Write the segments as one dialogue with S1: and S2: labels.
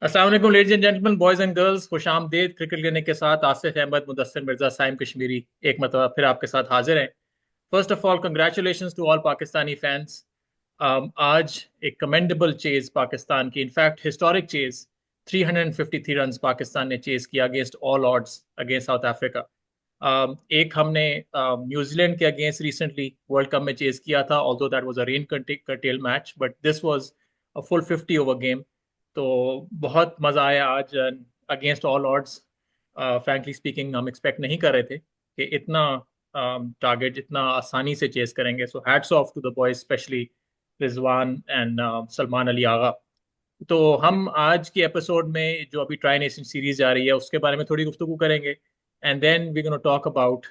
S1: अस्सलाम वालेकुम ladies and gentleman, boys and girls, खुश आमदीद। क्रिकेट लेने के साथ आसिफ अहमद, मुदस्सिर मिर्जा, साइम कश्मीरी एक मरतबा फिर आपके साथ हाजिर हैं। First of all congratulations to all Pakistani fans. आज एक कमेंडेबल चेज पाकिस्तान की, in fact historic chase. 353 run Pakistan ने चेज किया against all odds against South Africa. एक हमने न्यूजीलैंड के अगेंस्ट रिसेंटली वर्ल्ड कप में चेज किया था, although that was a rain curtailed match, but this was a full 50 over game. तो बहुत मजा आया आज against all odds. Frankly speaking हम एक्सपेक्ट नहीं कर रहे थे कि इतना टारगेट इतना आसानी से चेस करेंगे। So hats off to the boys, specially Rizwan and Salman Ali Agha. तो हम आज के एपिसोड में जो अभी ट्राई नेशन सीरीज जा रही है उसके बारे में थोड़ी गुफ्तगू करेंगे, and then we gonna talk about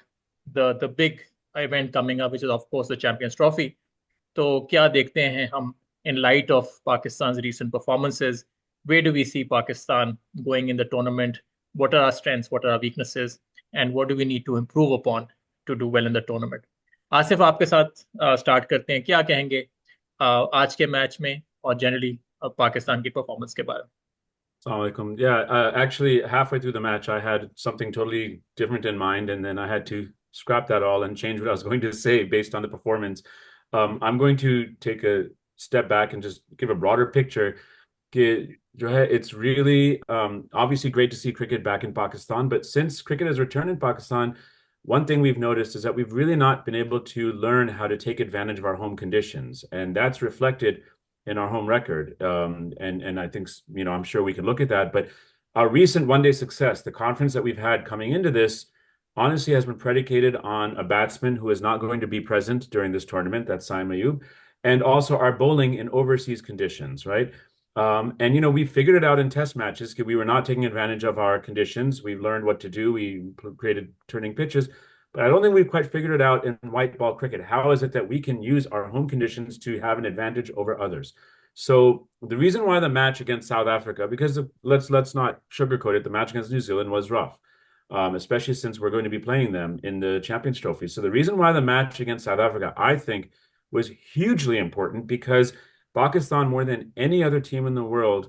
S1: the big event coming up, which is of course the champions trophy. तो क्या देखते हैं हम in light of Pakistan's recent performances? Where do we see Pakistan going in the tournament? What are our strengths? What are our weaknesses? And what do we need to improve upon to do well in the tournament? Asif, आपके साथ start करते हैं। क्या कहेंगे आज के match में और जनरली पाकिस्तान की परफॉर्मेंस के बारे में?
S2: Assalamu alaikum. Yeah, actually, halfway through the match, I had something totally different in mind, and then I had to scrap that all and change what I was going to say based on the performance. I'm going to take a step back and just give a broader picture. कि जो है, it's really obviously great to see cricket back in Pakistan, but since cricket has returned in Pakistan, one thing we've noticed is that we've really not been able to learn how to take advantage of our home conditions, and that's reflected in our home record. And I think, I'm sure we can look at that. But our recent one-day success, the confidence that we've had coming into this, honestly has been predicated on a batsman who is not going to be present during this tournament. That's Saim Ayub. And also our bowling in overseas conditions, right? And we figured it out in test matches because we were not taking advantage of our conditions. We learned what to do. We created turning pitches. But I don't think we've quite figured it out in white ball cricket. How is it that we can use our home conditions to have an advantage over others? So the reason why the match against South Africa, because let's not sugarcoat it, the match against New Zealand was rough, especially since we're going to be playing them in the Champions Trophy. So the reason why the match against South Africa, I think, was hugely important because Pakistan, more than any other team in the world,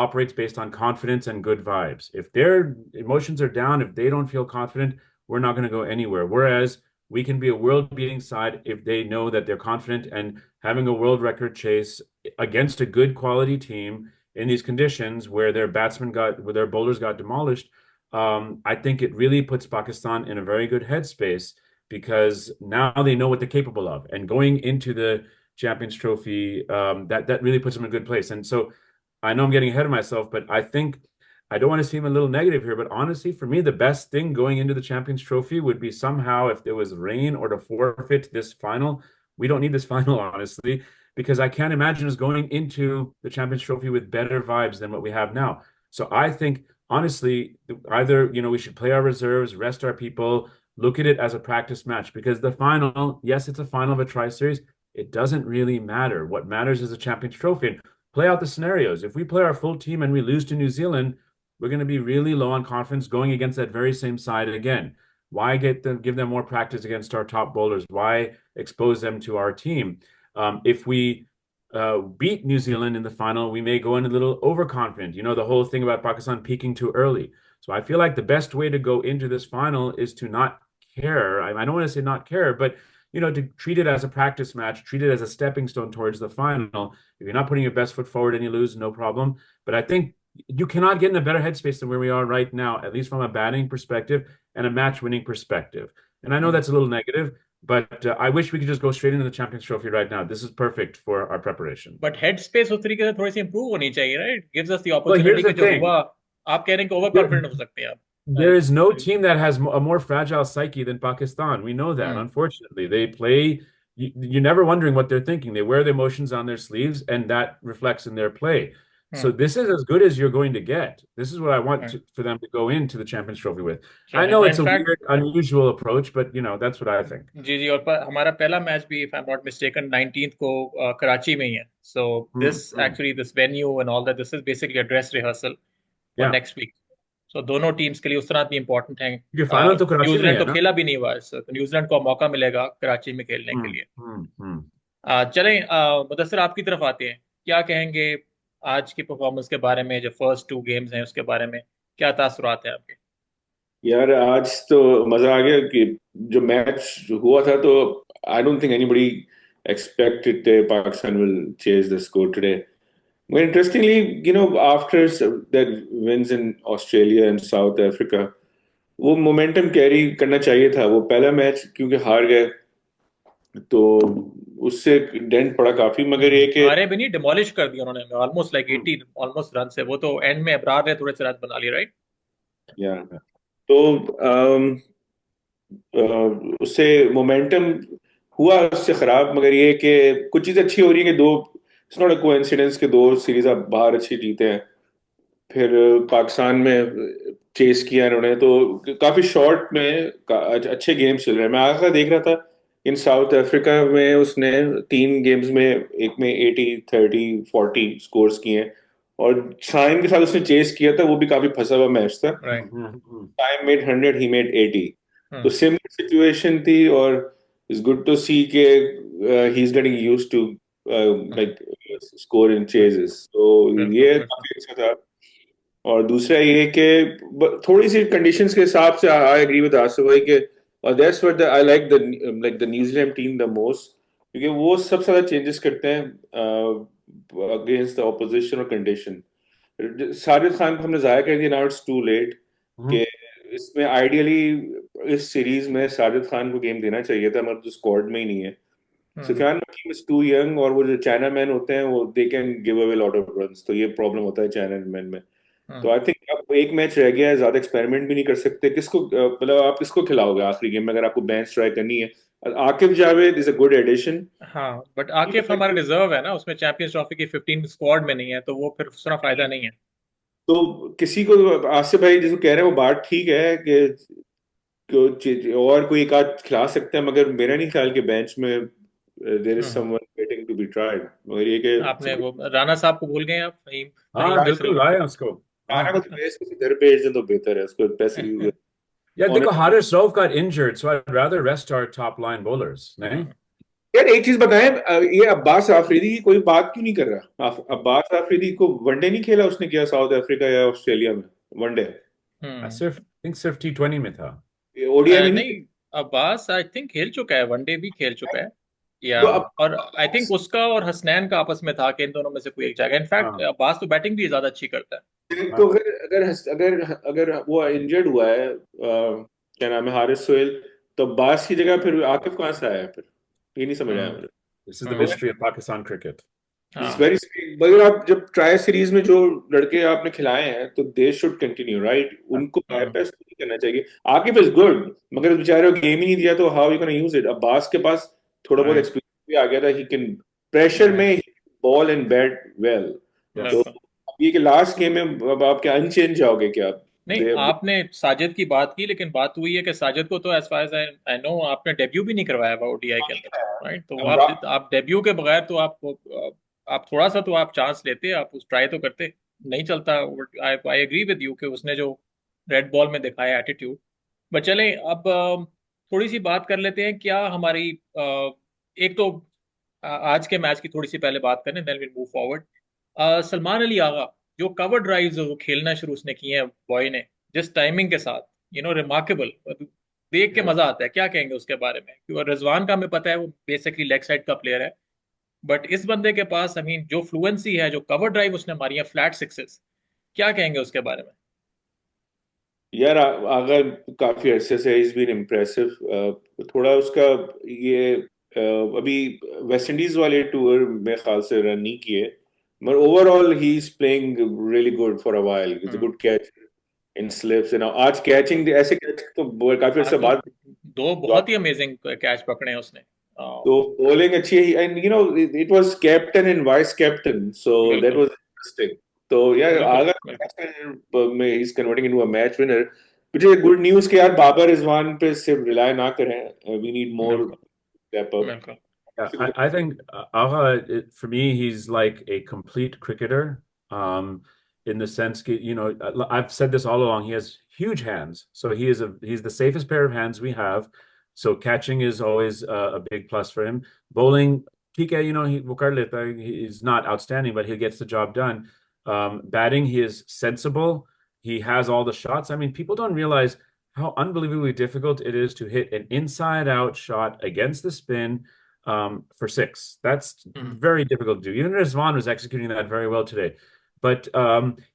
S2: operates based on confidence and good vibes. If their emotions are down, if they don't feel confident, we're not going to go anywhere. Whereas we can be a world-beating side if they know that they're confident, and having a world record chase against a good quality team in these conditions where where their bowlers got demolished, I think it really puts Pakistan in a very good headspace because now they know what they're capable of, and going into the Champions Trophy, that really puts them in a good place. And so I know I'm getting ahead of myself, but I think I don't want to seem a little negative here, but honestly, for me, the best thing going into the Champions Trophy would be somehow if there was rain or to forfeit this final. We don't need this final, honestly, because I can't imagine us going into the Champions Trophy with better vibes than what we have now. So I think, honestly, either, we should play our reserves, rest our people, look at it as a practice match, because the final, yes, it's a final of a tri-series. It doesn't really matter. What matters is a Champions Trophy. And play out the scenarios. If we play our full team and we lose to New Zealand, we're going to be really low on confidence going against that very same side again. Why give them more practice against our top bowlers? Why expose them to our team? If we beat New Zealand in the final, we may go in a little overconfident. The whole thing about Pakistan peaking too early. So I feel like the best way to go into this final is to not care. I don't want to say not care, but to treat it as a practice match, treat it as a stepping stone towards the final. If you're not putting your best foot forward and you lose, no problem. But I think you cannot get in a better headspace than where we are right now, at least from a batting perspective and a match winning perspective. And I know that's a little negative, but I wish we could just go straight into the Champions Trophy right now. This is perfect for our preparation.
S1: But head space उस तरीके से थोड़ी सी improve होनी चाहिए, right? Gives us the
S2: Well,
S1: opportunity
S2: here's
S1: कि
S2: the
S1: जो
S2: thing.
S1: हुआ, आप कह रहे हैं कि ओवर
S2: There,
S1: कॉन्फिडेंट हो सकते हैं आप।
S2: there is no team that has a more fragile psyche than Pakistan. We know that,
S1: hmm.
S2: unfortunately. They play, you're never wondering what they're thinking. They wear the emotions on their sleeves, and that reflects in their play. So
S1: hmm.
S2: this is as good as you're going to get. This is what I want for them to go into the Champions Trophy with. I
S1: चलें,
S2: know
S1: और
S2: it's a
S1: in fact
S2: weird, unusual approach, but that's what I think.
S1: जी जी, और हमारा पहला match भी, if I am not mistaken, 19th को कराची में ही है। So
S2: Hmm,
S1: this
S2: hmm.
S1: Actually this venue and all that, this is basically a dress rehearsal for
S2: Yeah.
S1: Next week. सो दोनों टीम्स के लिए उस तरह भी इंपॉर्टेंट है।
S2: ये फाइनल तो कराची में ही
S1: न्यूजीलैंड
S2: है
S1: तो
S2: ना?
S1: खेला भी नहीं हुआ है, तो न्यूजीलैंड को मौका मिलेगा कराची में खेलने के
S2: Hmm,
S1: लिए।
S2: hmm, hmm.
S1: चलें, मुदस्सिर आपकी तरफ आते हैं। क्या कहेंगे? आज की परफॉर्मेंस के बारे में, जो फर्स्ट 2 गेम्स हैं उसके बारे में क्या तासुरात हैं आपके?
S3: यार आज तो मजा आ गया कि जो मैच हुआ था तो I don't think anybody expected Pakistan will chase the score today. But interestingly, after that wins in Australia and South Africa, वो मोमेंटम कैरी करना चाहिए था। वो पहला मैच क्योंकि हार गए तो उससे डेंट पड़ा काफी, मगर ये कि
S1: हारे भी नहीं, डिमोलिश कर दिया उन्होंने ऑलमोस्ट लाइक 80 ऑलमोस्ट रन से। वो तो एंड में अबरार ने थोड़े से रन बना लिए, राइट?
S3: या तो उससे मोमेंटम हुआ उससे खराब। मगर ये कि कुछ चीज अच्छी हो रही है कि दो, इट्स नॉट अ कोइंसिडेंस के दो सीरीज आप बाहर अच्छी जीते हैं। फिर पाकिस्तान में चेस किया इन्होंने तो काफी शॉर्ट में अच्छे गेम्स चल रहे हैं। मैं आखिर देख रहा था इन साउथ अफ्रीका में उसने 3 गेम्स में, एक में 80 30 40 स्कोर्स किए हैं, और साइम के साथ उसने चेस किया था, वो भी काफी फंसा हुआ मैच था।
S1: Right.
S3: Saim made 100, he made 80। तो सिमिलर सिचुएशन थी, और इट्स गुड टू सी के he is getting used to like score in chases, तो
S1: बिल्कुल
S3: ये
S1: बिल्कुल।
S3: काफी अच्छा था। और दूसरा ये कि थोड़ी सी कंडीशंस के हिसाब से आई एग्री विद आसिफ भाई के, और that's what I like the New Zealand team the most, क्योंकि वो सबसे ज्यादा चेंजेस करते हैं अगेंस्ट द ऑपोजिशन और कंडीशन। साजिद खान को हमने जाया कर दिया, नाउ इट्स टू लेट कि इसमें आइडियली इस सीरीज में साजिद खान को गेम देना चाहिए था, मगर तो स्क्वाड में ही नहीं है। सुफियान नकीम इज टू यंग, और वो जो चाइना मैन होते हैं वो they can give away lot of runs, तो ये प्रॉब्लम होता है चाइना मैन में। तो आई थिंक अब एक मैच रह गया है, ज्यादा एक्सपेरिमेंट भी नहीं कर सकते। किसको मतलब आप किसको खिलाओगे आखिरी गेम में अगर आपको बेंच ट्राई करनी है? Aaqib Javed is a good addition.
S1: हाँ, बट आकिफ हमारा रिजर्व है ना, उसमें चैंपियंस ट्रॉफी की 15 स्क्वाड में नहीं है, तो वो फिर उसका फायदा नहीं है।
S3: तो किसी को, आसिफ भाई जिसको कह रहे हैं वो बात ठीक है कि और कोई एक आध खिला सकते हैं, मगर मेरा नहीं ख्याल कि बेंच में there is
S1: hmm.
S3: Someone waiting to be tried. मगर ये कि
S1: आपने वो राणा साहब को भूल गए आप, फहीम
S2: हाँ
S1: फहीम
S2: बिल्कुल
S1: बिसरी।
S2: लाए हैं उसको।
S3: राना
S2: हाँ
S3: को तो बेस किसी घर भेज दें तो बेहतर है, उसको पैसे की
S2: yeah, देखो
S3: honest-
S2: Haris Rauf got injured, so I'd rather rest our top line bowlers नहीं।
S3: यार एक चीज बताएं, ये अब्बास आफरीदी की कोई बात क्यों नहीं कर रहा? अब्बास आफरीदी को वनडे नहीं खेला उसने, किया साउथ अफ्रीका या ऑस्ट्रेलिया में वनडे?
S1: हम्म।
S2: सिर्फ think सिर्फ T20 में था।
S3: ओडीआई में नहीं?
S1: नहीं, अब्बास आई थिंक खेल चुका है, वनडे भी खेल चुका है। या
S3: तो अब
S1: और आई थिंक उसका और हसनैन का आपस में था कि इन दोनों में से कोई एक जाएगा। इनफैक्ट
S2: हाँ
S1: अब्बास तो बैटिंग भी ज्यादा अच्छी करता है।
S3: तो
S2: हाँ
S3: अगर अगर अगर वो इंजर्ड हुआ है, क्या नाम है, हारिस सोहेल, तो अब्बास की जगह फिर आकिफ कहाँ से आया फिर? ये नहीं समझ आया
S1: हम्म।
S3: मुझे।
S2: this is the
S1: hmm.
S2: mystery of Pakistan cricket।
S3: It's
S1: हाँ।
S3: वेरी, मगर आप जब ट्राई सीरीज में जो लड़के आपने खिलाए हैं तो दे शुड कंटिन्यू, राइट? उनको
S1: हम्म।
S3: बायपास नहीं करना चाहिए। आकिब इज गुड, मगर बेचारे को गेम ही नहीं दिया, तो how you gonna use it? Abbas के पास थोड़ा बहुत
S2: right
S3: एक्सपीरियंस भी आ गया था, ही कैन प्रेशर
S1: राइट।
S3: में बॉल एंड बैट वेल। तो
S2: yes
S1: बिल्कुल।
S3: अब ये कि लास्ट गेम में अब आप क्या अनचेंज जाओगे क्या?
S1: नहीं,
S3: दे
S1: आपने साजिद की बात की, लेकिन बात हुई है कि साजिद को तो as far as I know आपने डेब्यू भी नहीं करवाया हुआ ओडीआई के अंदर, राइट? तो वो आप डेब्यू के बगैर तो आप थोड़ा सा तो आप चांस लेते, आप उस ट्राई तो करते। नहीं चलता। आई आई एग्री विद यू कि उसने जो रेड बॉल में दिखाया एटीट्यूड। बट चलें अब थोड़ी सी बात कर लेते हैं क्या हमारी एक तो आज के मैच की थोड़ी सी पहले बात करें, then will move forward. Salman Ali Agha, जो कवर ड्राइव्स जो खेलना शुरू उसने किए हैं बॉय ने, जिस टाइमिंग के साथ, रिमार्केबल, देख के मजा आता है। क्या कहेंगे उसके बारे में? क्योंकि रिजवान का हमें पता है वो बेसिकली लेग साइड का प्लेयर है, बट इस बंदे के पास आई मीन जो फ्लुएंसी है, जो कवर ड्राइव उसने मारी है, फ्लैट सिक्सेस, क्या कहेंगे उसके बारे में?
S3: यार अगर काफी अरसे से इज बीन इम्प्रेसिव। थोड़ा उसका ये अभी वेस्ट इंडीज वाले टूर में ख्याल से रन नहीं किए, मगर overall he is playing really good for a while. It's a
S1: hmm.
S3: Good catch in slips, and आज कैचिंग ऐसे कैच तो काफी
S1: आज
S3: अरसे
S1: तो
S3: बाद।
S1: दो बहुत ही अमेजिंग कैच पकड़े हैं उसने।
S3: तो बॉलिंग अच्छी है, and it was captain and vice captain, so that
S1: बिल्कुल
S3: वाज इंटरेस्टिंग। तो यार
S1: बिल्कुल बिल्कुल।
S3: अगर में is converting into a match winner, which is good news कि यार बाबर रिजवान पे सिर्फ रिलाय ना करें, वी नीड मोर
S1: बिल्कुल
S3: step up.
S2: yeah I think Agha for me he's like a complete cricketer in the sense that I've said this all along, he has huge hands, so he's the safest pair of hands we have, so catching is always a big plus for him. Bowling ठीक है, he वो कर लेता है, he's not outstanding but he gets the job done. Batting, he is sensible. He has all the shots. I mean, people don't realize how unbelievably difficult it is to hit an inside-out shot against the spin for six. That's very difficult to do. Even Rizwan was executing that very well today. But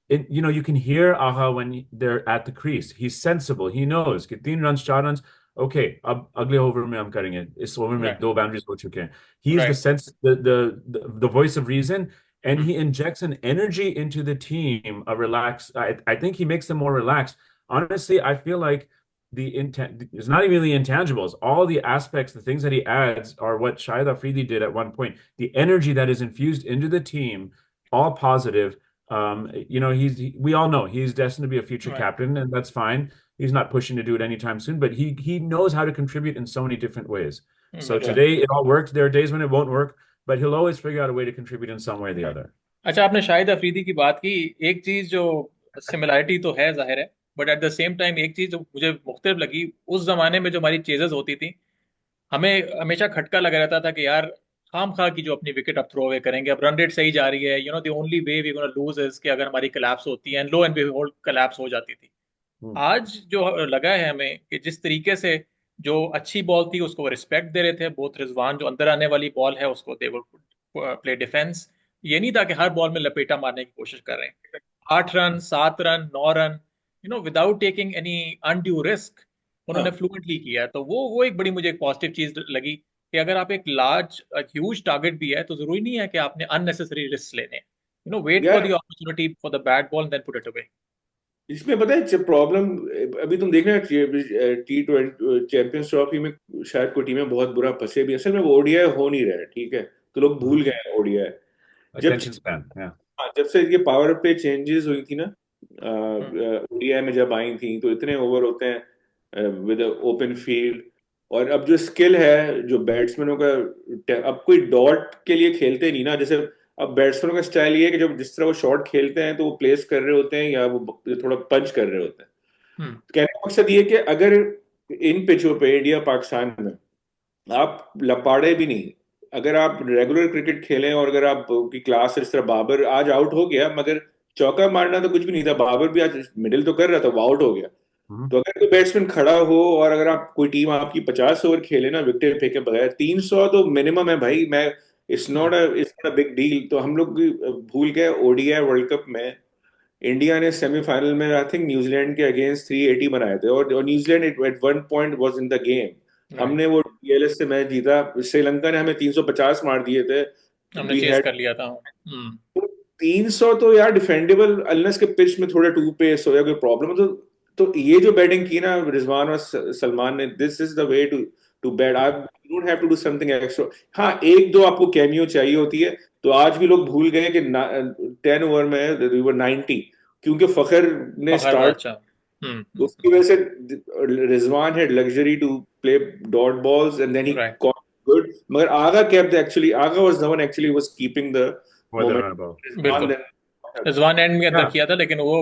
S2: you can hear Aha when they're at the crease. He's sensible. He knows. कि 3 runs, 4 runs. Okay, अब अगले over में हम करेंगे. इस over में 2 boundaries हो चुके हैं. He's the sense, the voice of reason, and he injects an energy into the team. I think he makes them more relaxed. Honestly, I feel like it's not even the intangibles. All the aspects, the things that he adds, are what Shahid Afridi did at one point. The energy that is infused into the team, all positive. We all know he's destined to be a future captain, and that's fine. He's not pushing to do it anytime soon, but he knows how to contribute in so many different ways. So today it all worked. There are days when it won't work, but he'll always figure out a way to contribute in some way or the other.
S1: अच्छा, आपने शाहिद अफरीदी की बात की. एक चीज जो similarity तो है जाहिर है, but at the same time एक चीज जो मुझे मुख्तलिफ लगी, उस जमाने में जो हमारी चेजेस होती थी, हमें हमेशा खटका लगा रहता था कि यार खाम खा की जो अपनी विकेट अब थ्रो अवे करेंगे, अब रन रेट सही जा रही है, the only way we gonna lose is कि अगर हमारी कोलैप्स होती है, and lo and behold collapse हो जाती थी. आज जो लगा है हमें कि जिस तरीके से जो अच्छी बॉल थी उसको रिस्पेक्ट दे रहे थे बोथ. रिजवान जो अंदर आने वाली बॉल है उसको दे वुड प्ले डिफेंस. ये नहीं था कि हर बॉल में लपेटा मारने की कोशिश कर रहे हैं. 8 run, 7 run, 9 run, without taking any undue risk उन्होंने फ्लुएंटली किया है. तो वो एक बड़ी मुझे एक पॉजिटिव चीज लगी कि अगर आप एक लार्ज ह्यूज टारगेट भी है तो जरूरी नहीं है कि आपने अननेसेसरी रिस्क लेने. Wait for the opportunity for the bat ball and then put it away.
S3: इसमें पता है प्रॉब्लम अभी तुम देख रहे हो T20 चैंपियंस ट्रॉफी में शायद कोई टीमें बहुत बुरा फंसे भी. असल में वो ओडीआई हो नहीं रहा है, ठीक है, तो लोग भूल गए ओडीआई. जब से ये पावर प्ले चेंजेस हुई थी ना ओडीआई में, जब आई थी तो इतने ओवर होते हैं विद ओपन फील्ड. और अब जो स्किल है जो बैट्समैनों का, अब कोई डॉट के लिए खेलते नहीं ना. जैसे अब बैट्समैनों का स्टाइल ये है कि जब जिस तरह वो शॉट खेलते हैं तो वो प्लेस कर रहे होते हैं या वो थोड़ा पंच कर रहे होते हैं. कहने का मकसद ये कि अगर इन पिचों पे इंडिया पाकिस्तान में आप लपाड़े भी नहीं, अगर आप रेगुलर क्रिकेट खेलें और अगर आप की क्लास इस तरह, बाबर आज आउट हो गया मगर चौका मारना तो कुछ भी नहीं था. बाबर भी आज मिडिल तो कर रहा था, वो आउट हो गया. तो अगर कोई बैट्समैन खड़ा हो और अगर आप कोई टीम आपकी 50 ओवर खेले ना विकेट फेंके बगैर, 300 तो मिनिमम है भाई. It's not a big deal. तो हम लोग भूल गए ओडीआई वर्ल्ड कप में इंडिया ने सेमीफाइनल में आई थिंक न्यूजीलैंड के अगेंस्ट 380 बनाए थे और New Zealand at one point was in the game. हमने वो डीएलएस से मैच जीता. श्रीलंका ने हमें 350 मार दिए थे,
S1: हमने चेस कर लिया था.
S3: 300 तो यार डिफेंडेबल, अनलेस के पिच में थोड़ा टू पेस हो या कोई प्रॉब्लम हो. तो ये जो बैटिंग की ना रिजवान और सलमान ने, this is the way to bat. आप don't have to do something extra. हाँ, एक दो आपको कैमियो चाहिए होती है. तो आज भी लोग भूल गए कि 10 ओवर में वी वर 90 क्योंकि फखर ने स्टार्ट. उसकी वजह से Rizwan had luxury to play dot balls and then he caught good. मगर Agha kept actually, Agha was the one actually was keeping the momentum.
S1: Rizwan end में अंदर किया था, लेकिन वो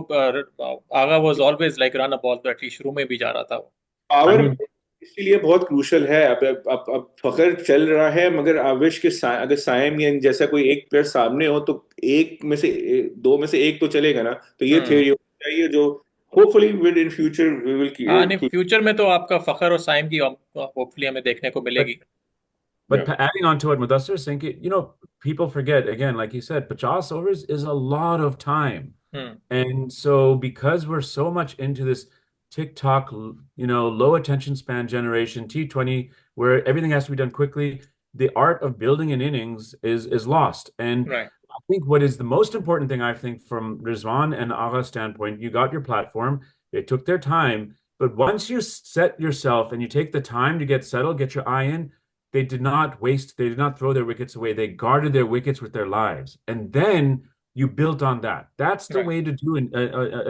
S1: Agha was always like run a ball, तो एटलीस्ट शुरू में भी जा रहा था वो.
S3: पावर इसलिए बहुत क्रूशल है. अब फखर चल रहा है मगर आविश के अगर साइम या जैसा कोई एक प्लेयर सामने हो तो एक में से दो में से एक तो चलेगा ना. तो ये थ्योरी होनी चाहिए जो hopefully with in future we will keep.
S1: हां, नहीं, फ्यूचर में तो आपका फखर और साइम की होपफुली हमें देखने को मिलेगी.
S2: But adding on to what Mudassir is saying, people forget, again, like he said, 50 overs is a lot of time. And so because we're so much into this TikTok, low attention span generation, T20, where everything has to be done quickly, the art of building an innings is lost. And I think what is the most important thing, I think, from Rizwan and Agha's standpoint, you got your platform, they took their time, but once you set yourself and you take the time to get settled, get your eye in, they did not throw their wickets away. They guarded their wickets with their lives. And then you built on that. That's the way to do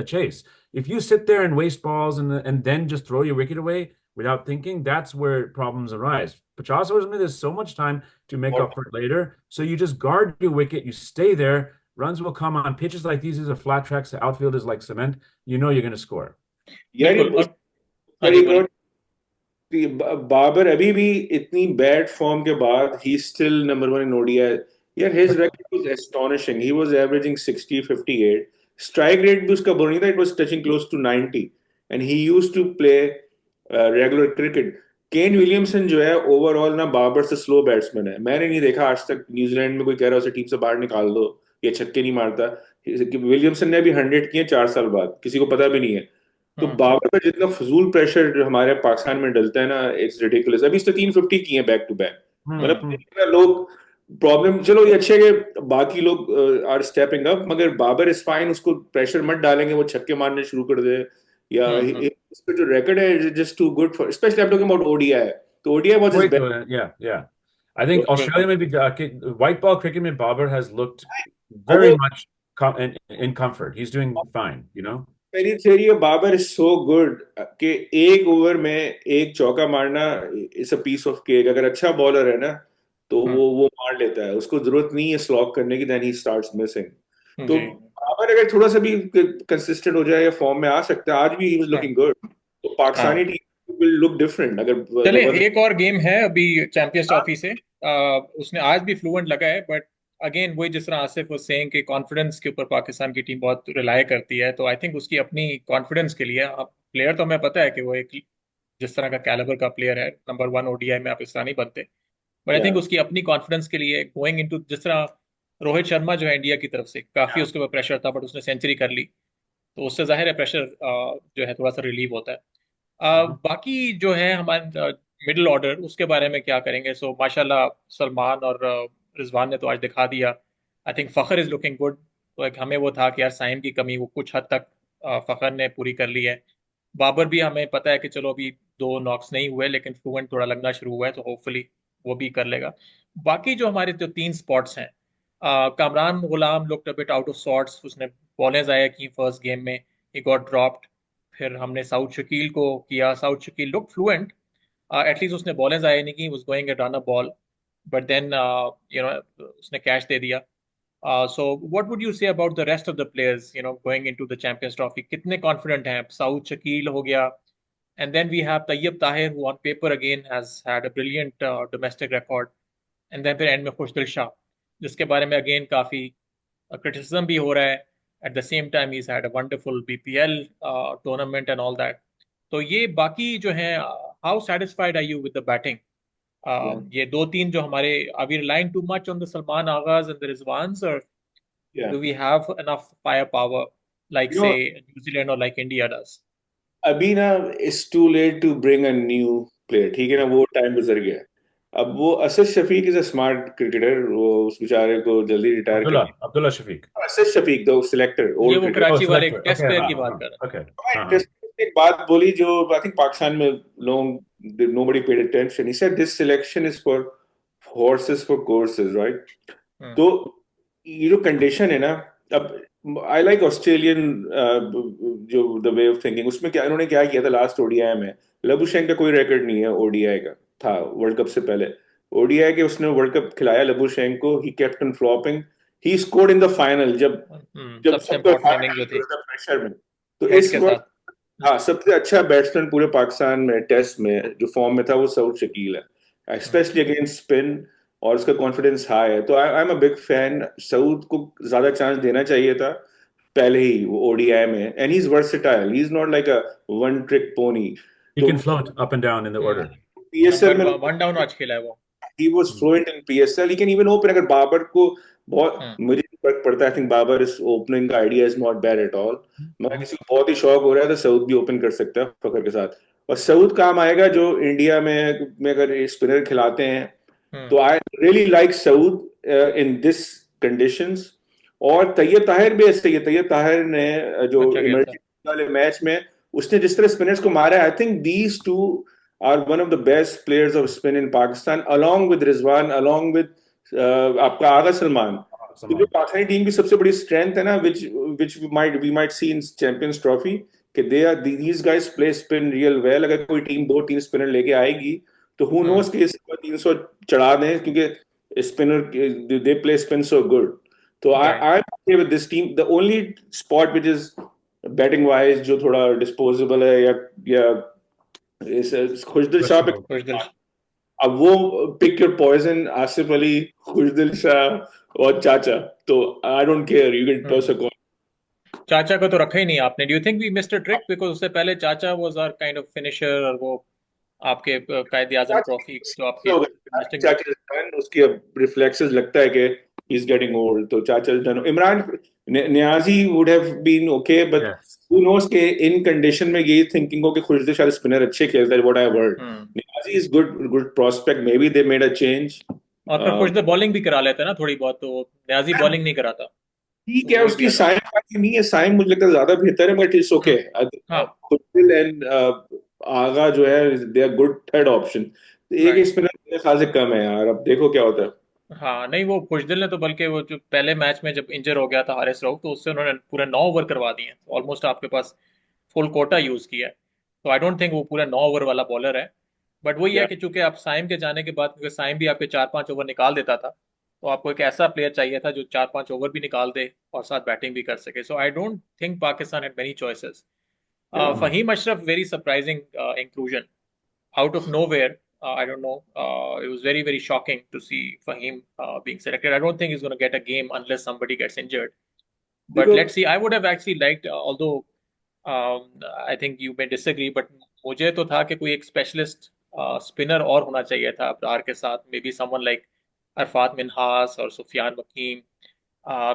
S2: a chase. If you sit there and waste balls and then just throw your wicket away without thinking, that's where problems arise. 50 overs, there's so much time to make up for it later. So you just guard your wicket. You stay there. Runs will come on pitches like these. These are flat tracks. The outfield is like cement. You know you're going to score.
S3: Very good. Babar अभी भी इतनी bad form के बाद he still number 1 in ODI. Yeah, his record was astonishing. He was averaging 60, 58. Strike rate भी उसका बुरा नहीं था. It was touching close to 90. And he used to play regular cricket. Kane Williamson जो है overall ना बाबर से स्लो बैट्समैन है. मैंने नहीं देखा आज तक न्यूजीलैंड में कोई कह रहा है उसे टीम से बाहर निकाल दो, ये छक्के नहीं मारता. विलियमसन ने अभी 100 किए 4 साल बाद, किसी को पता भी नहीं है. तो बाबर पर जितना फजूल प्रेशर हमारे पाकिस्तान में डलता है ना, इट्स रिडिकुलस. अभी इसने 350 किए बैक टू बैक. मतलब लोग प्रॉब्लम, चलो ये अच्छे कि बाकी लोग आर स्टेपिंग अप, मगर बाबर इज फाइन. उसको प्रेशर मत डालेंगे वो छक्के मारने शुरू कर दे, या इसका जो रिकॉर्ड है is just too good for, specially I am talking about ODI. तो ODI was his best.
S2: Yeah. I think Australia may be white ball cricket में Babar has looked very much in comfort. He's doing fine, you know.
S3: मेरी theory है Babar is so good कि एक over में एक चौका मारना is a piece of cake. अगर अच्छा बॉलर है ना तो वो मार लेता है, उसको जरूरत नहीं है स्लॉक करने की. Then he starts missing. तो बाबर अगर थोड़ा सा भी कंसिस्टेंट हो जाए या फॉर्म में आ सकता है, आज भी ही वाज लुकिंग गुड. तो Pakistani team will look different. अगर
S1: चले एक और गेम है अभी चैंपियंस ट्रॉफी से, उसने आज भी फ्लुएंट लगा है, बट अगेन वही जिस तरह आसिफ वाज सेइंग कि कॉन्फिडेंस के ऊपर पाकिस्तान की टीम बहुत रिलाय करती है. तो आई थिंक उसकी अपनी कॉन्फिडेंस के लिए, प्लेयर तो हमें पता है कि वो एक जिस तरह का कैलिबर का प्लेयर है, नंबर 1 ओडीआई में आप इस तरह नहीं बनते, बट आई थिंक उसकी अपनी कॉन्फिडेंस के लिए गोइंग इनटू, जिस तरह रोहित शर्मा जो है इंडिया की तरफ से काफी उसके ऊपर प्रेशर था, बट उसने सेंचुरी कर ली, तो उससे जाहिर है प्रेशर जो है थोड़ा सा रिलीव होता है. बाकी जो है हमारे मिडिल ऑर्डर, उसके बारे में क्या करेंगे? सो माशाल्लाह सलमान और रिजवान ने तो आज दिखा दिया. I think Fakhar is looking good. तो एक हमें वो था कि यार साइम की कमी वो कुछ हद तक फखर ने पूरी कर ली है. बाबर भी हमें पता है कि चलो अभी 2 नॉक्स नहीं हुए, लेकिन फ्लुएंट थोड़ा लगना शुरू हुआ है, तो होपफुली वो भी कर लेगा. बाकी जो हमारे जो 3 स्पॉट्स हैं, Kamran Ghulam looked a bit out of sorts. उसने बॉलें ज़ाया की फर्स्ट गेम में, ही गॉट ड्रॉप्ड. फिर हमने साउथ शकील को किया. Saud Shakeel look fluent, at least उसने बॉलें ज़ाया नहीं की, was going at run a ball, but then उसने कैच दे दिया. So what would you say about the rest of the players going into the champions trophy? कितने कॉन्फिडेंट हैं? साउथ शकील हो गया, and then we have Tayyib Tahir, who on paper again has had a brilliant domestic record, and then फिर and में खुशदिल शाह, जिसके बारे में again काफी क्रिटिसिज्म भी हो रहा है. एट द सेम टाइम ही had a wonderful BPL tournament and all that. तो ये बाकी जो है, how satisfied are you with the batting? ये 2-3 जो हमारे, are we relying too much on the Salman आगाज एंड द रिजवान्स, और do we have enough fire power like say New Zealand और लाइक इंडिया डज?
S3: अभी ना it's too late to bring a new player. ठीक है ना, वो टाइम गुजर गया. अब वो Asad Shafique is a smart cricketer. वो उस बेचारे को जल्दी रिटायर कर.
S2: अब्दुल्ला शफीक.
S3: असद शफीक द सिलेक्टर,
S1: ये वो कराची वाले टेस्ट प्लेयर की बात कर रहे हैं.
S3: एक बात बोली जो आई थिंक पाकिस्तान में लोग nobody paid attention. He said this selection is for horses for courses, right? तो ये जो कंडीशन है ना, अब आई लाइक ऑस्ट्रेलियन जो द वे ऑफ थिंकिंग. उसमें क्या इन्होंने क्या किया था लास्ट ओडीआई में? लबुशेंक का कोई रिकॉर्ड नहीं है ओडीआई का, था वर्ल्ड कप से पहले. ओडीआई के उसने वर्ल्ड कप खिलाया लबुशेंक को. He kept on flopping. He scored in the final जब प्रेशर में. तो इस वक्त हाँ, सबसे अच्छा बैट्समैन पूरे पाकिस्तान में टेस्ट में जो फॉर्म में था वो साउथ शकील है, स्पेशली अगेंस्ट स्पिन, और उसका कॉन्फिडेंस हाई है. तो I am a big fan. Saud को ज्यादा चांस देना चाहिए था पहले ही वो ओडीआई में. And he is versatile. He is not like a one trick pony.
S2: He can float up and down in the order.
S3: PSL में
S1: वन डाउन आज खेला है वो.
S3: He was fluent in PSL. He can even open. अगर बाबर को बहुत मुझे फर्क पड़ता है. I think बाबर इस ओपनिंग का idea is not bad at all. मगर किसी को बहुत ही शौक हो रहा है तो सऊद भी ओपन कर सकता है फखर के साथ. और सऊद काम आएगा जो इंडिया में अगर स्पिनर खिलाते हैं. तो I really like Saud in this conditions. और तैयब ताहिर भी ऐसे ही है. तैयब ताहिर ने जो इमरजेंसी वाले मैच में उसने जिस तरह स्पिनर्स को मारा है, I think these two are one of the best players of spin in Pakistan, along with Rizwan, along with आपका आगा सलमान. तो जो पाकिस्तानी टीम की सबसे बड़ी स्ट्रेंथ है ना, which we might see in Champions Trophy, कि these guys play spin real well. अगर कोई टीम 2-3 स्पिनर लेके आएगी तो who knows कि 300 चढ़ा दें, क्योंकि spinner they play spin so good. तो I'm okay with this team. The only spot which is batting wise जो थोड़ा disposable है या खुशदिल शाह पे. अब वो pick your poison, Asif Ali, Khushdil Shah, और चाचा, तो I don't care, you can toss a coin.
S1: चाचा को तो रखा ही नहीं आपने। Do you think we missed a trick because उससे पहले चाचा was our kind of finisher, और वो आपके कायद आजम ट्रॉफी जो आपके
S3: हो गया
S1: डोमेस्टिक में।
S3: चाचा डन, उसकी अब रिफ्लेक्सेस लगता है कि ही इज गेटिंग ओल्ड, तो चाचा done. Imran Niazi would have been okay, but
S2: Yes.
S3: Who knows के इन कंडीशन में ये थिंकिंग हो कि खुशदिल शायद स्पिनर अच्छे खेलता है, what I heard.
S1: Hmm.
S3: Niazi is good, good prospect, may be they made a change.
S1: और फिर खुश बॉलिंग भी करा लेते हैं ना थोड़ी बहुत, तो न्याजी बॉलिंग नहीं कराता,
S3: ठीक
S1: तो
S3: है,
S1: वो एक
S3: उसकी
S1: ज्यादा।
S3: साइम बाकी नहीं है, साइम मुझे लगता है ज्यादा बेहतर है, बट इट्स ओके।
S1: हम्म। हाँ।
S3: खुशदिल एंड आगा जो है, they are good third option. एक
S1: राइट।
S3: स्पिनर मेरे ख्याल से कम है यार, अब देखो क्या होता है।
S1: हाँ नहीं, वो खुशदिल ने तो बल्कि वो जो पहले मैच में जब इंजर हो गया था हारिस राउफ, तो उससे उन्होंने पूरे 9 ओवर करवा दिए हैं, ऑलमोस्ट आपके पास फुल कोटा यूज किया है। तो आई डोंट थिंक वो पूरा 9 ओवर वाला बॉलर है। बट वही है
S3: या
S1: कि चूंकि आप साइम के जाने के बाद, क्योंकि साइम भी आपके 4-5 ओवर निकाल देता था, तो आपको एक ऐसा प्लेयर चाहिए था जो 4-5 ओवर भी निकाल दे और साथ बैटिंग भी कर सके। So I don't think Pakistan had many choices.
S3: या
S1: Faheem Ashraf very surprising inclusion out of nowhere. I don't know. It was very, very shocking to see Fahim being selected. I don't think he's going to get a game unless somebody gets injured. But
S3: देखो,
S1: let's see. I would have actually liked, although I think you may disagree, but मुझे तो था कि कोई एक specialist spinner और होना चाहिए था अब्रार के साथ, maybe someone like Arafat Minhas और सुफियान वकीम,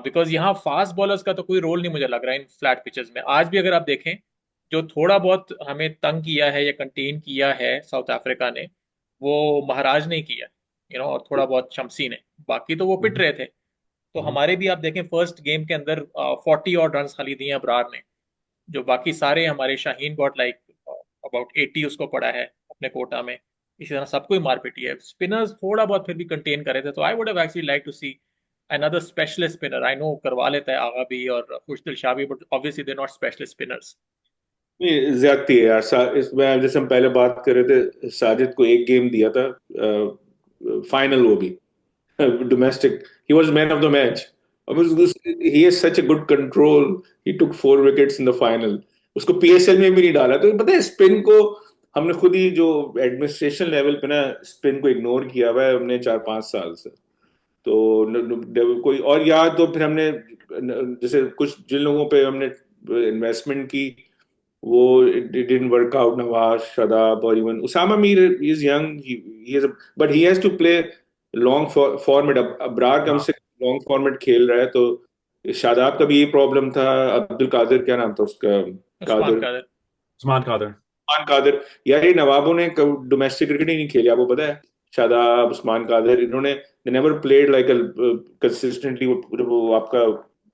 S1: बिकॉज यहाँ फास्ट बॉलर्स का तो कोई रोल नहीं मुझे लग रहा है इन फ्लैट पिचेस में। आज भी अगर आप देखें, जो थोड़ा बहुत हमें तंग किया है या कंटेन किया है साउथ अफ्रीका ने, वो महाराज ने किया, और थोड़ा बहुत शमसी ने। बाकी तो वो पिट
S2: Mhm.
S1: रहे थे। तो
S2: Mhm.
S1: हमारे भी आप देखें फर्स्ट गेम के अंदर 40 और रन खाली दिए अबरार ने, जो बाकी सारे हमारे शाहीन गॉट लाइक अबाउट 80 उसको पड़ा है अपने कोटा में। इसी तरह सबको ही मार पीटी है। स्पिनर्स थोड़ा बहुत फिर भी कंटेन करे थे, तो I would have actually like to see another specialist spinner. I know करवा लेता है आगा भी और खुशदिल शाह भी, but obviously they're not specialist spinners.
S3: नहीं ज्यादती है यार। इसमें जैसे हम पहले बात कर रहे थे, साजिद को एक गेम दिया था फाइनल, वो भी domestic, he was man of the match. He has such a good control, he took 4 wickets in the final. उसको पीएसएल में भी नहीं डाला, तो पता है स्पिन को हमने खुद ही जो एडमिनिस्ट्रेशन लेवल पे ना स्पिन को इग्नोर किया हुआ है हमने 4-5 साल से। तो कोई और याद, तो फिर हमने जैसे कुछ जिन लोगों पे हमने इन्वेस्टमेंट की, वो it didn't work out. Nawaz, Shadab, or even Usama Mir is young. He is, but he has to play long format. Abrar कम
S2: हाँ,
S3: से लॉन्ग फॉर्मेट खेल रहा है, तो शादाब का भी ये प्रॉब्लम था। अब्दुल कादिर, क्या नाम था उसका,
S1: उस्मान
S3: कादिर,
S1: कादर।
S2: Usman Qadir.
S3: उस्मान कादिर। यार ये नवाबों ने डोमेस्टिक क्रिकेट ही नहीं खेली, आपको पता है। शादाब, उस्मान कादिर, इन्होंने नेवर प्लेड लाइक कंसिस्टेंटली। वो आपका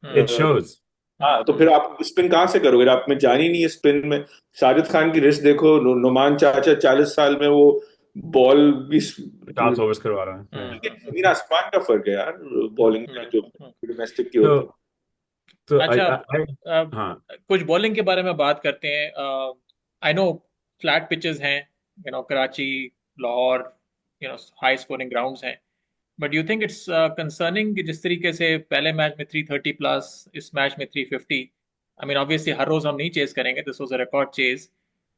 S2: It
S1: हम्म।
S2: shows.
S3: हाँ, तो फिर आप स्पिन कहाँ से करोगे, आप में जान ही नहीं है स्पिन में। साजिद खान की रिस्ट देखो, नुमान चाचा 40 साल में वो बॉल भी,
S2: 50 overs करवा रहा है. Yeah.
S3: जमीन आसमान का फर्क है यार बॉलिंग में, जो
S1: हम्म।
S3: डोमेस्टिक की होती है।
S2: So, so
S1: अच्छा,
S2: I हाँ,
S1: कुछ बॉलिंग के बारे में बात करते हैं। आई नो फ्लैट पिचेस हैं, Karachi, Lahore, high scoring grounds हैं, but you think it's concerning कि जिस तरीके से पहले मैच में 330 प्लस, इस मैच में 350। आई मीन ऑब्वियसली हर रोज हम नहीं चेज करेंगे, this was a record chase.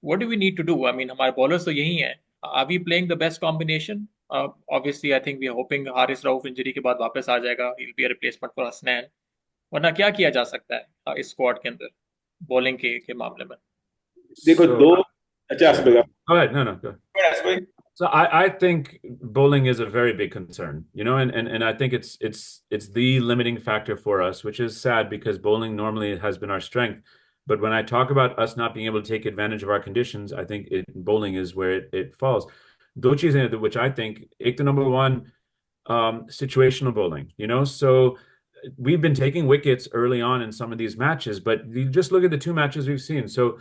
S1: What do we need to do? I mean हमारे बॉलर्स तो यही हैं। Are we playing the best combination? Obviously I think we are hoping Haris Rauf injury के बाद वापस आ जाएगा, he will be a replacement for Hasnain. वरना क्या किया जा सकता है इस स्क्वाड के अंदर बॉलिंग के मामले में?
S3: देखो
S2: so
S3: दो, अच्छा
S2: yeah.
S3: आसिफ भाई,
S2: Go ahead. No, no, go.
S3: Asif भाई।
S2: So I think bowling is a very big concern, and I think it's the limiting factor for us, which is sad because bowling normally has been our strength. But when I talk about us not being able to take advantage of our conditions, I think bowling is where it falls. दो चीजें हैं which I think, एक तो number one, situational bowling, so we've been taking wickets early on in some of these matches, but you just look at the two matches we've seen. So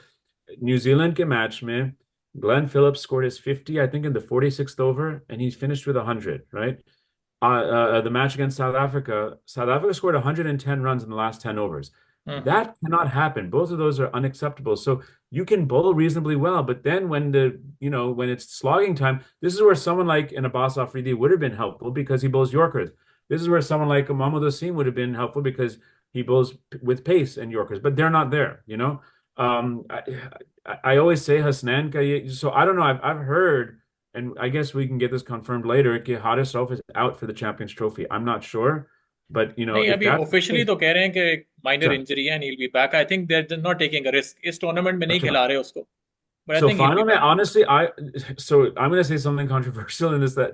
S2: New Zealand के match में Glenn Phillips scored his 50, I think, in the 46th over, and he's finished with 100, right? The match against South Africa scored 110 runs in the last 10 overs. That cannot happen. Both of those are unacceptable. So you can bowl reasonably well, but then when it's slogging time, this is where someone like an Abbas Afridi would have been helpful because he bowls Yorkers. This is where someone like Mahmoud Hossein would have been helpful because he bowls with pace and Yorkers, but they're not there. I always say Hasnan ka so I don't know. I've heard, and I guess we can get this confirmed later, that Haris Rauf is out for the Champions Trophy. I'm not sure. But you know,
S1: नहीं,
S2: if
S1: अभी
S2: that's the
S1: officially
S2: case,
S1: तो कह रहे हैं कि minor
S2: अच्छा,
S1: injury है and he'll be back. I think they're not taking a risk. इस टूर्नामेंट में नहीं
S2: अच्छा.
S1: खिला रहे उसको, but I
S2: So
S1: think he'll be
S2: final, man,
S1: back.
S2: honestly, so I'm gonna say something controversial in this that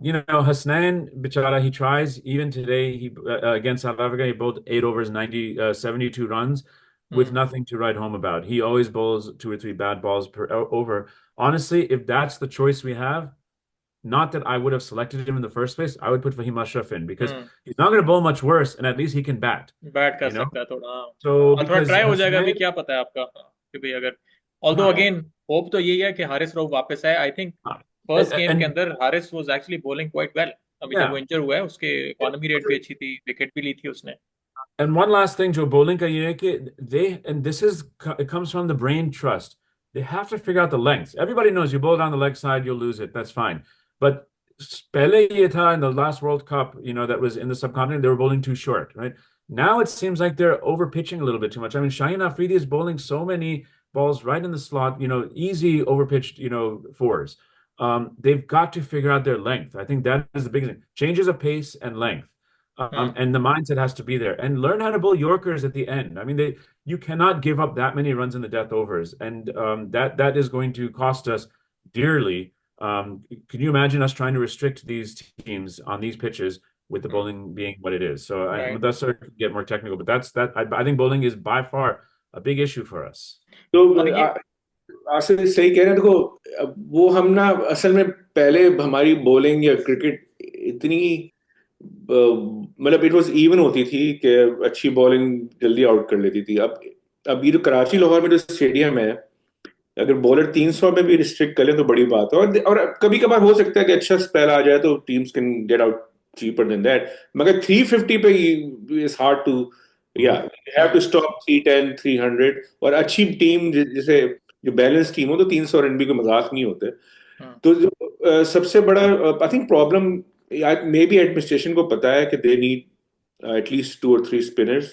S2: you know Hasnain Bichara, he tries even today he against South Africa he bowled 8 overs 72 runs with
S1: Hmm.
S2: nothing to write home about. He always bowls 2 or 3 bad balls per over. Honestly, if that's the choice we have, not that I would have selected him in the first place, I would put Fahim Ashraf in because
S1: Hmm.
S2: he's not going to bowl much worse, and at least he can bat,
S1: bat कर
S2: you know.
S1: सकता है थोड़ा, हाँ।
S2: So
S1: थोड़ा
S2: because
S1: try हो जाएगा अभी,
S2: Hasnain,
S1: क्या पता है आपका, हाँ, कि भाई अगर ऑल्दो
S2: हाँ,
S1: अगेन होप तो यही है कि हारिस रऊफ वापस आए। आई थिंक
S2: हाँ.
S1: फर्स्ट गेम के
S2: And
S1: अंदर Haris was actually bowling quite well. अभी जब वो
S2: yeah.
S1: इंजर हुआ है उसके इकोनॉमी रेट भी अच्छी थी, विकेट भी ली थी उसने।
S2: And one last thing, Joe Bowling का ये है कि and this is it comes from the brain trust. They have to figure out the lengths. Everybody knows you bowl down the leg side, you'll lose it. That's fine. But पहले ये था in the last World Cup, you know, that was in the subcontinent, they were bowling too short, right? Now it seems like they're over pitching a little bit too much. I mean, Shaheen Afridi is bowling so many balls right in the slot, you know, easy over pitched, you know, fours. They've got to figure out their length. I think that is the biggest thing. Changes of pace and length.
S1: Hmm.
S2: And the mindset has to be there and learn how to bowl Yorkers at the end. I mean, you cannot give up that many runs in the death overs, and that is going to cost us dearly. Can you imagine us trying to restrict these teams on these pitches with the bowling being what it is? So
S1: right.
S2: that's sort of get more technical, but that's that. I think bowling is by far a big issue for us.
S1: और
S3: तो
S1: ये
S3: आसिफ सही कह रहे हैं। देखो, वो हम ना असल में पहले हमारी बॉलिंग या क्रिकेट इतनी मतलब इट वाज इवन होती थी कि अच्छी बॉलिंग जल्दी आउट कर लेती थी। अब ये जो कराची लाहौर में जो स्टेडियम है, अगर बॉलर 300 में भी रिस्ट्रिक्ट कर ले तो बड़ी बात है। और कभी कभार हो सकता है कि अच्छा स्पेल आ जाए तो teams can get out cheaper than that, मगर 350 पे इज हार्ड टू, या यू हैव टू स्टॉप 310 300। और अच्छी टीम जैसे जो बैलेंस टीम हो तो 300 रन भी कोई मजाक नहीं होते।
S1: हम्म।
S3: तो जो सबसे बड़ा I think problem, may be administration को पता है कि they need at least 2 or 3 spinners,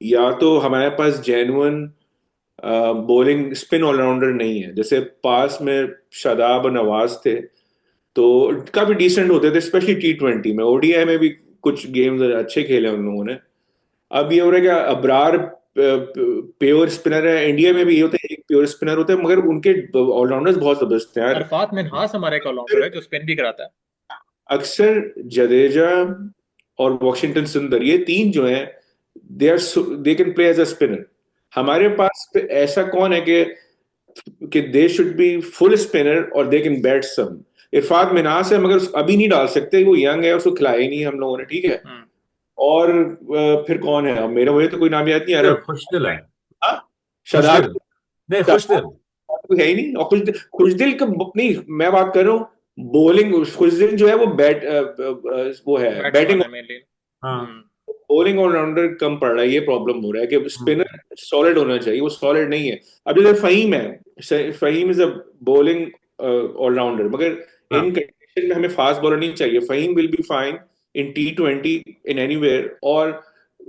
S3: या तो हमारे पास जेन्युइन बॉलिंग स्पिन ऑलराउंडर नहीं है। जैसे पास में शादाब और नवाज थे तो काफी डिसेंट होते थे, स्पेशली T20 में। ओडीआई में भी कुछ गेम्स अच्छे खेले उन लोगों ने। अब ये हो रहा है कि अबरार प्योर स्पिनर है, इंडिया में भी ये होता है एक प्योर स्पिनर होते हैं, मगर उनके ऑलराउंडर्स बहुत जबरदस्त हैं यार।
S1: अरफात मिन्हास हमारे एक ऑलराउंडर है जो स्पिन भी कराता है।
S3: अक्सर जडेजा और वॉशिंगटन सुंदर, ये तीन जो हैं, they can play as a spinner. हमारे पास ऐसा कौन है कि they should be full spinner और दे कैन बैट सम। इरफात मिनास है मगर अभी नहीं डाल सकते, वो यंग है, उसको खिलाया ही नहीं हम लोगों ने, ठीक है।
S1: हम्म।
S3: और फिर कौन है, अब मेरा मुझे तो कोई नाम याद नहीं आ रहा।
S2: खुशदिल है,
S3: हाँ, शादाब
S2: खुशदिल नहीं, खुशदिल.
S3: है ही नहीं। और खुशदिल का नहीं, मैं बात कर रहा हूँ बॉलिंग। खुशदिल जो है वो वो है
S1: बैट्समैन
S3: बैटिंग।
S1: है मेनली।
S2: हाँ.
S1: हम्म।
S3: बॉलिंग ऑलराउंडर कम पड़ रहा है, ये प्रॉब्लम हो रहा है कि स्पिनर सॉलिड होना चाहिए, वो सॉलिड नहीं है। अब जैसे फहीम है, Faheem is a bowling allrounder, मगर इन
S2: हाँ.
S3: कंडीशन में हमें फास्ट बॉलर नहीं चाहिए। Faheem will be fine in T20 in anywhere, और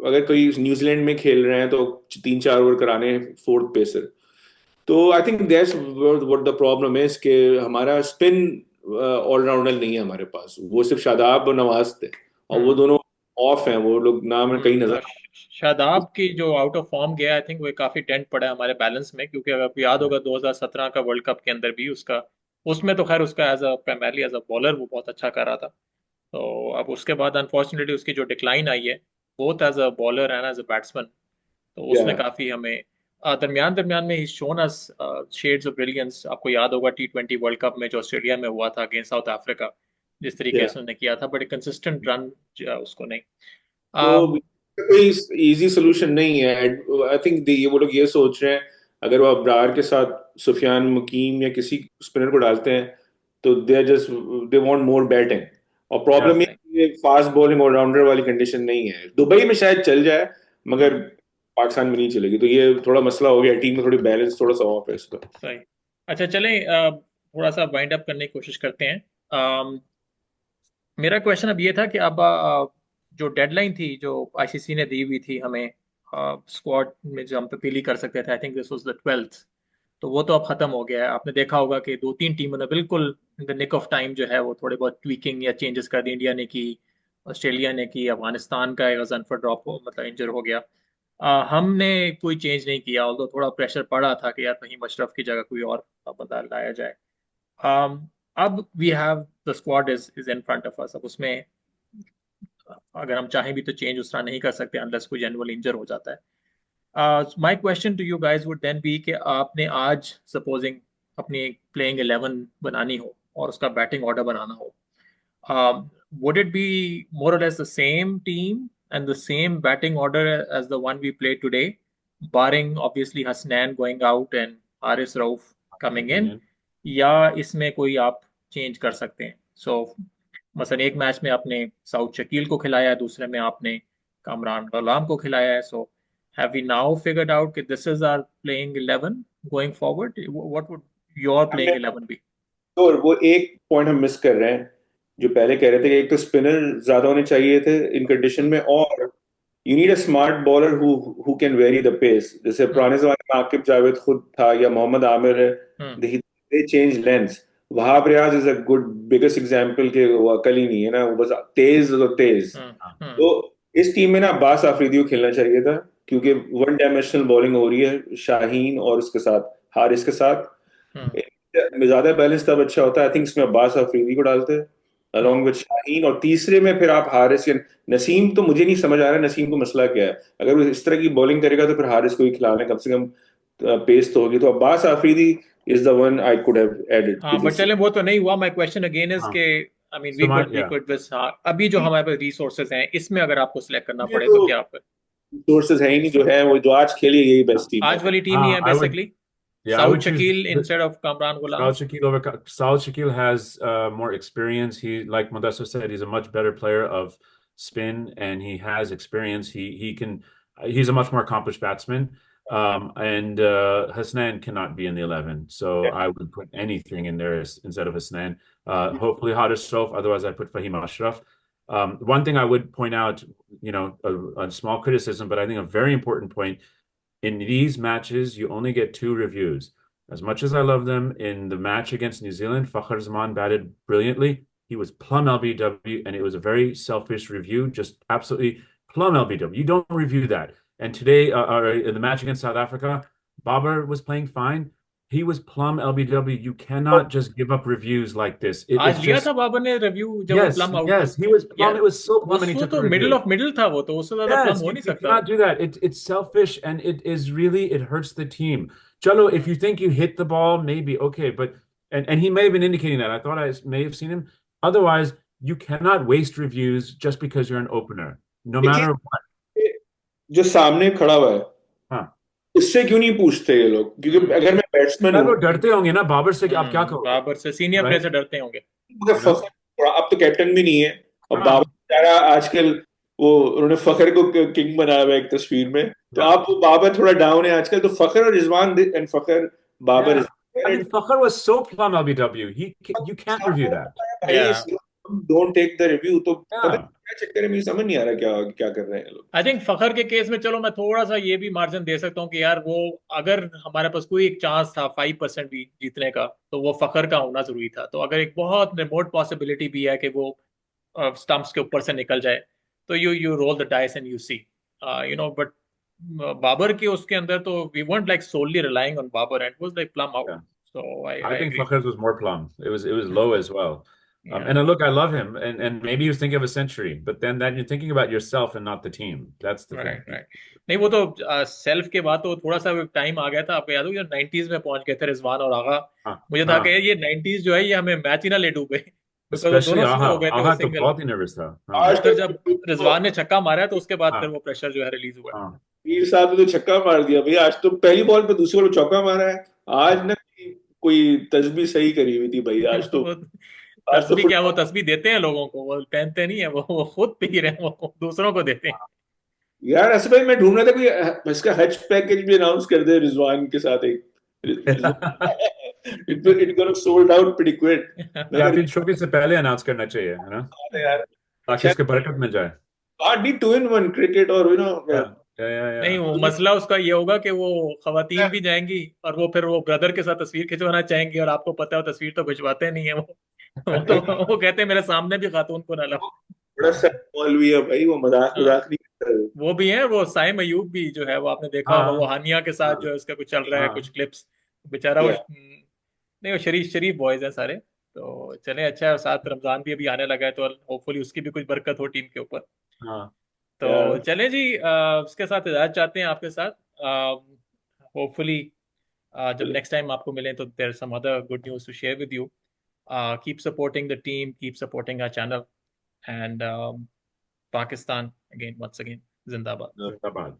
S3: अगर कोई न्यूजीलैंड में खेल रहे हैं तो 3-4 ओवर कराने फोर्थ पेसर। तो I think that's what the problem is कि हमारा स्पिन ऑलराउंडर नहीं है हमारे पास। वो सिर्फ शादाब और नवाज थे, और वो दोनों ऑफ हैं, वो लोग नाम में कहीं नजर।
S1: शादाब की जो आउट ऑफ फॉर्म गया, आई थिंक वो काफी डेंट पड़ा है हमारे बैलेंस में, क्योंकि अगर आपको याद होगा 2017 का वर्ल्ड कप के अंदर भी उसका, उसमें तो खैर उसका as a primarily as a bowler वो बहुत अच्छा कर रहा था। तो अब उसके बाद अनफॉर्चुनेटली उसकी जो डिक्लाइन आई है both as a bowler and as a batsman, तो
S3: या
S1: उसने काफी हमें दरमियान दरमियान में ही shown us shades of brilliance. आपको याद होगा T20 वर्ल्ड कप में जो ऑस्ट्रेलिया में हुआ था अगेंस्ट साउथ अफ्रीका, जिस तरीके
S3: या
S1: से उसने किया था, बट कंसिस्टेंट रन उसको नहीं।
S3: तो कोई इजी सोल्यूशन नहीं है। आई थिंक ये वो लोग ये सोच रहे हैं अगर वो अब्रार के साथ सुफियान मुकीम या किसी स्पिनर को डालते हैं तो they just they want more batting. और प्रॉब्लम
S1: सही।
S3: ये फास्ट बॉलिंग ऑलराउंडर वाली कंडीशन नहीं है। दुबई में शायद चल जाए मगर पाकिस्तान में नहीं चलेगी, तो ये थोड़ा मसला हो गया। टीम में थोड़ी बैलेंस थोड़ा सा ऑफ है इसका।
S1: सही। अच्छा चलें, थोड़ा सा वाइंड अप करने की कोशिश करते हैं। मेरा क्वेश्चन अब ये था कि अब जो डेडलाइन थी जो आईसीसी ने दी हुई थी हमें स्क्वाड में जो हम तब्दीली कर सकते थे, I think this was the 12th, तो वो तो अब खत्म हो गया है। आपने देखा होगा कि दो तीन टीमों ने बिल्कुल in the nick of time जो है वो थोड़े बहुत ट्वीकिंग या चेंजेस कर दी। इंडिया ने की, ऑस्ट्रेलिया ने की, अफगानिस्तान का एक गजनफर ड्रॉप मतलब इंजर हो गया। हमने कोई चेंज नहीं किया, ऑल्दो थोड़ा प्रेशर पड़ा था कि यार कहीं मशरफ की जगह कोई और बंदा लाया जाए। अब we have the squad is in front of us. अब उसमें अगर हम चाहें भी तो चेंज उस तरह नहीं कर सकते अनलेस कोई जनरल इंजर हो जाता है। My question to you guys would then be कि आपने आज सपोजिंग अपनी प्लेइंग 11 बनानी हो और उसका बैटिंग ऑर्डर बनाना हो, would it be more or less the same team and the same batting order as the one we played today, barring obviously Hasnain going out and Haris Rauf coming in, या इसमें कोई आप change कर सकते हैं? सो मसलन एक match में आपने साउथ शकील को खिलाया है, दूसरे में आपने कामरान गलाम को खिलाया है। सो have we now figured out that this is our playing 11 going forward? What would your playing 11 be?
S3: तो वो एक पॉइंट हम मिस कर रहे हैं जो पहले कह रहे थे कि एक तो स्पिनर ज्यादा होने चाहिए थे इन कंडीशन में, और you need a smart bowler who can vary the pace. जैसे पुराने जमाने में आकिब जावेद खुद था या मोहम्मद आमिर है, they change lengths. Wahab Riaz is a good biggest example के वो अकल ही नहीं है ना, वो बस तेज तो तेज। तो इस टीम में ना अब्बास आफरीदी को खेलना चाहिए था, क्योंकि वन डायमेंशनल बॉलिंग हो रही है शाहीन और उसके साथ हारिस के साथ। ज्यादा बैलेंस तब अच्छा होता है। आई थिंक इसमें अब्बास अफरीदी को डालते हैं अलॉन्ग विद शाहीन, और तीसरे में फिर आप हारिस या नसीम। तो मुझे नहीं समझ आ रहा है नसीम को मसला क्या है। अगर वो इस तरह की बॉलिंग करेगा तो फिर हारिस को ही खिलाना, कम से कम पेस तो होगी। तो Abbas Afridi is the one I could have added.
S1: हाँ बट चले वो तो नहीं हुआ। माय क्वेश्चन अगेन इज के आई मीन वी कुड बस अभी जो हमारे पास रिसोर्सेज हैं इसमें अगर आपको सिलेक्ट करना पड़े तो क्या आप?
S3: रिसोर्सेज है ही नहीं, जो है वो जो आज खेली यही बेस्ट टीम है।
S1: आज वाली टीम ही है basically.
S2: Yeah, I
S1: Saud
S2: would choose
S1: Shakil instead of Kamran Ghulam.
S2: Saud Shakil has more experience. He, like Mudassir said, he's a much better player of spin, and he has experience. He's a much more accomplished batsman. And Hasnain cannot be in the 11, so I would put anything in there instead of Hasnain. Hopefully Haris Rauf. Otherwise, I put Fahim Ashraf. One thing I would point out, a small criticism, but I think a very important point. In these matches, you only get 2 reviews. As much as I love them, in the match against New Zealand, Fakhar Zaman batted brilliantly. He was plumb LBW, and it was a very selfish review, just absolutely plumb LBW. You don't review that. And today, or in the match against South Africa, Babar was playing fine. He was plumb LBW. You cannot just give up reviews like this.
S1: आज लिया था बाबर ने review जब वो plum out.
S2: Yes, he was plumb. It was so plumb, and he took
S1: तो middle of middle था वो, तो उससे ज्यादा प्लम हो नहीं सकता।
S2: You cannot do that. It's selfish, and it hurts the team. Chalo, if you think you hit the ball, maybe okay, but and he may have been indicating that. I thought I may have seen him. Otherwise, you cannot waste reviews just because you're an opener, no matter what.
S3: जो सामने खड़ा हुआ है, हाँ, उससे क्यों नहीं पूछते ये लोग? क्योंकि अगर मैं बैट्समैन हूं,
S2: डरते होंगे ना बाबर से कि आप क्या करोगे।
S1: बाबर से, सीनियर प्लेयर से डरते होंगे।
S3: अब तो कैप्टन भी नहीं है, और बाबर बेचारा आजकल वो उन्होंने फखर को किंग बनाया हुआ एक तस्वीर में। तो आप वो बाबर थोड़ा डाउन है आजकल, तो फखर और Rizwan and Fakhar Babar
S2: I mean, Fakhar was so plumb LBW. You can't review that.
S3: Don't take the review. तो पता क्या चक्कर है, मुझे समझ नहीं आ रहा क्या कर रहे हैं लोग।
S1: आई थिंक फखर के केस में चलो मैं थोड़ा सा ये भी मार्जिन दे सकता हूँ कि यार वो अगर हमारे पास कोई एक चांस था 5% भी जीतने का, तो वो फखर का होना जरूरी था। तो अगर एक बहुत रिमोट पॉसिबिलिटी भी है कि वो स्टंप्स के ऊपर से निकल जाए, तो you roll the dice and you see but Babar के उसके अंदर तो we weren't like solely relying on Babar, and it was like plumb out. So
S2: I think Fakhr's was more plumb. It was low as well. And look, I love him, and maybe he was thinking of a century, but then you're thinking about yourself and not the team. That's the thing.
S1: Right. नहीं वो तो self के बाद तो थोड़ा सा time आ गया था। आपको याद हो जब 90s में पहुंच गए थे रिजवान और आगा, मुझे था कि ये 90s जो है ये हमें मैच ही ना ले डूबे।
S2: Especially आगा तो बहुत ही नर्वस था।
S1: आज तक जब रिजवान ने छक्का मारा तो उसके बाद फिर वो प्रेशर जो है रिलीज हुआ।
S3: मीर साहब ने तो छक्का मार दिया भैया, आज तो पहली बॉल पे दूसरी बॉल चौका मारा है। आज ना कोई तस्बीह सही करी हुई थी भाई, आज तो
S1: तस्बीह क्या, वो तस्बीह देते हैं लोगों को, वो पहनते नहीं है, वो खुद पी रहे हैं, वो दूसरों को देते हैं।
S3: यार ऐसे भाई मैं ढूंढ रहा था कोई इसका हज पैकेज भी अनाउंस कर दे रिजवान के साथ एक। it got sold out pretty quick.
S2: या फिर शोकी से पहले अनाउंस करना चाहिए, है ना यार, ताकि इसके बरकत मिल जाए।
S3: Need 2-in-1 cricket और
S1: नहीं वो मसला उसका ये होगा कि वो खवातीन भी जाएंगी और वो फिर वो ब्रदर के साथ तस्वीर खिंचवाना चाहेंगी, और आपको पता है वो तस्वीर तो खिंचवाते नहीं है वो। तो वो कहते हैं मेरे सामने भी खातून को ना लाओ।
S3: बड़ा सर मौलवी है भाई, वो मजाक
S1: हाँ,
S3: मजाक नहीं करता।
S1: वो भी है, वो साइम अयूब भी जो है वो आपने देखा होगा, वो
S2: हाँ
S1: हानिया के साथ
S2: हाँ
S1: जो है उसका कुछ चल रहा है, कुछ
S2: हाँ
S1: क्लिप्स, बेचारा वो
S3: या
S1: नहीं, वो शरीफ शरीफ बॉयज हैं सारे। तो चले, अच्छा है, और साथ रमजान भी अभी आने लगा है, तो होपफुली उसकी भी कुछ बरकत हो टीम के ऊपर।
S2: हाँ
S1: तो चले जी, उसके साथ हिदायत चाहते हैं आपके साथ, होपफुली जब नेक्स्ट टाइम आपको मिलें तो there some other good news to share with you. Keep supporting the team, keep supporting our channel, and Pakistan again, once again, जिंदाबाद।
S2: जिंदाबाद।